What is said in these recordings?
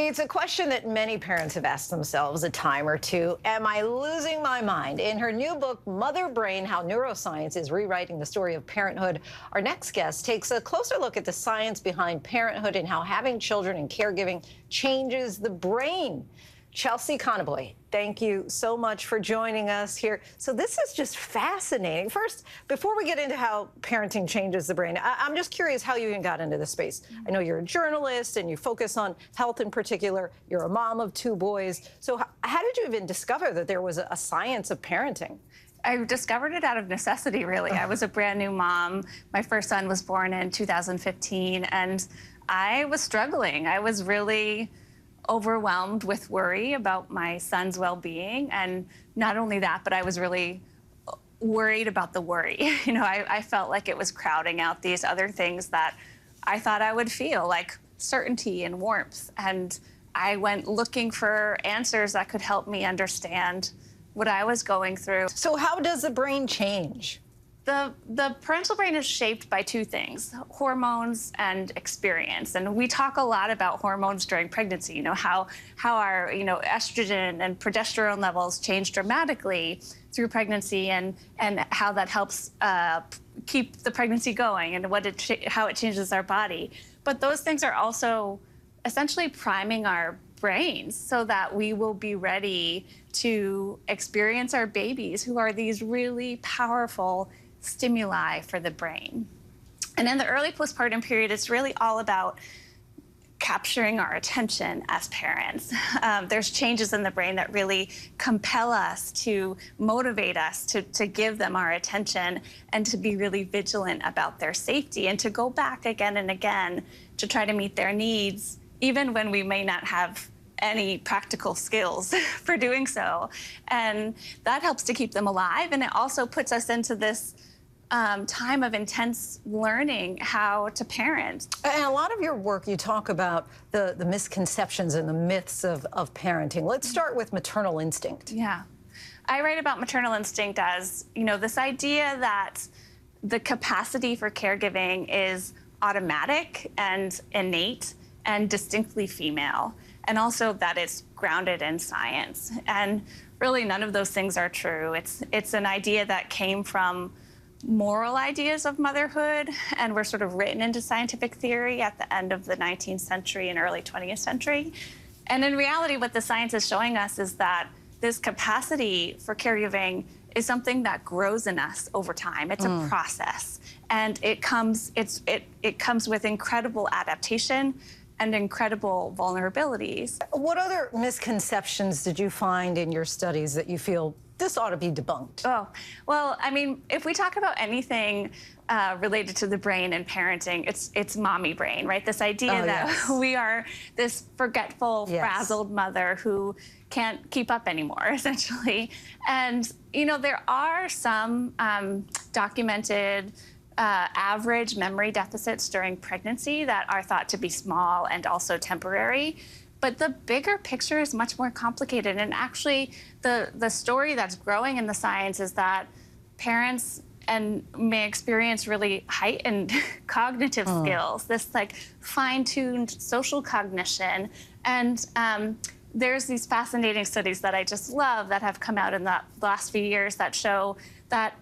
It's a question that many parents have asked themselves a time or two. Am I losing my mind? In her new book, Mother Brain, How Neuroscience is Rewriting the Story of Parenthood, our next guest takes a closer look at the science behind parenthood and how having children and caregiving changes the brain. Chelsea Conaboy, thank you so much for joining us here. So this is just fascinating. First, before we get into how parenting changes the brain, I'm just curious how you even got into this space. I know you're a journalist and you focus on health in particular. You're a mom of 2 boys. So how did you even discover that there was a science of parenting? I discovered it out of necessity, really. I was a brand new mom. My first son was born in 2015, and I was struggling. I was really overwhelmed with worry about my son's well-being, and not only that, but I was really worried about the worry. You know, I felt like it was crowding out these other things that I thought I would feel, like certainty and warmth, and I went looking for answers that could help me understand what I was going through. So how does the brain change? The parental brain is shaped by 2 things, hormones and experience. And we talk a lot about hormones during pregnancy, you know, how our, estrogen and progesterone levels change dramatically through pregnancy, and how that helps keep the pregnancy going, and how it changes our body. But those things are also essentially priming our brains so that we will be ready to experience our babies, who are these really powerful stimuli for the brain. And in the early postpartum period, it's really all about capturing our attention as parents. There's changes in the brain that really compel us, to motivate us to give them our attention, and to be really vigilant about their safety, and to go back again and again to try to meet their needs, even when we may not have any practical skills for doing so. And that helps to keep them alive, and it also puts us into this time of intense learning how to parent. And a lot of your work, you talk about the misconceptions and the myths of parenting. Let's start with maternal instinct. Yeah. I write about maternal instinct as, this idea that the capacity for caregiving is automatic and innate and distinctly female, and also that it's grounded in science. And really none of those things are true. It's an idea that came from moral ideas of motherhood, and were sort of written into scientific theory at the end of the 19th century and early 20th century. And in reality, what the science is showing us is that this capacity for caregiving is something that grows in us over time. It's a process, and it comes with incredible adaptation and incredible vulnerabilities. What other misconceptions did you find in your studies that you feel this ought to be debunked? Oh, well, I mean, if we talk about anything related to the brain and parenting, it's mommy brain, right? This idea that we are this forgetful, frazzled mother who can't keep up anymore, essentially. And, there are some documented average memory deficits during pregnancy that are thought to be small and also temporary. But the bigger picture is much more complicated. And actually, the story that's growing in the science is that parents may experience really heightened cognitive skills, this fine-tuned social cognition. And there's these fascinating studies that I just love that have come out in the last few years that show that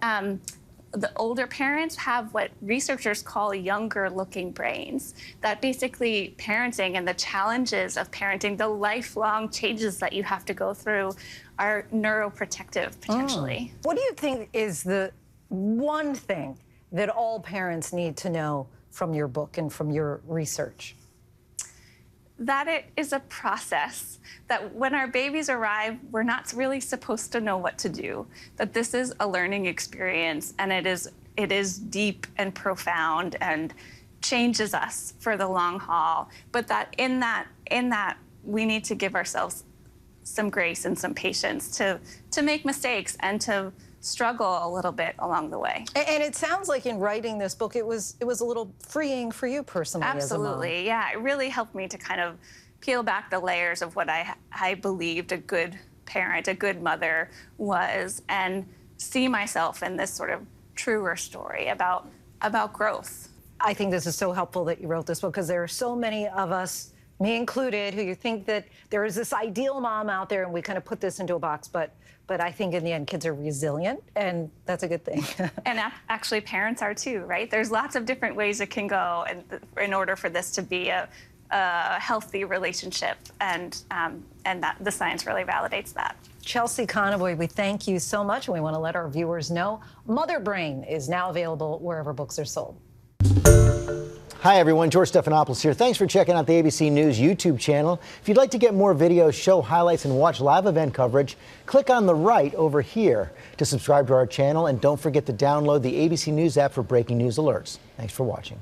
the older parents have what researchers call younger-looking brains, that basically parenting and the challenges of parenting, the lifelong changes that you have to go through, are neuroprotective, potentially. What do you think is the one thing that all parents need to know from your book and from your research? That it is a process, that when our babies arrive, we're not really supposed to know what to do, that this is a learning experience, and it is deep and profound and changes us for the long haul, but that in that we need to give ourselves some grace and some patience to make mistakes and to struggle a little bit along the way. And it sounds like in writing this book, it was a little freeing for you personally. Absolutely, as a mom. Yeah. It really helped me to kind of peel back the layers of what I believed a good parent, a good mother was, and see myself in this sort of truer story about growth. I think this is so helpful that you wrote this book, because there are so many of us me included, who you think that there is this ideal mom out there, and we kind of put this into a box, but I think in the end, kids are resilient, and that's a good thing. And actually, parents are too, right? There's lots of different ways it can go in order for this to be a healthy relationship, and that the science really validates that. Chelsea Conaboy, we thank you so much, and we want to let our viewers know Mother Brain is now available wherever books are sold. Hi, everyone. George Stephanopoulos here. Thanks for checking out the ABC News YouTube channel. If you'd like to get more videos, show highlights, and watch live event coverage, click on the right over here to subscribe to our channel. And don't forget to download the ABC News app for breaking news alerts. Thanks for watching.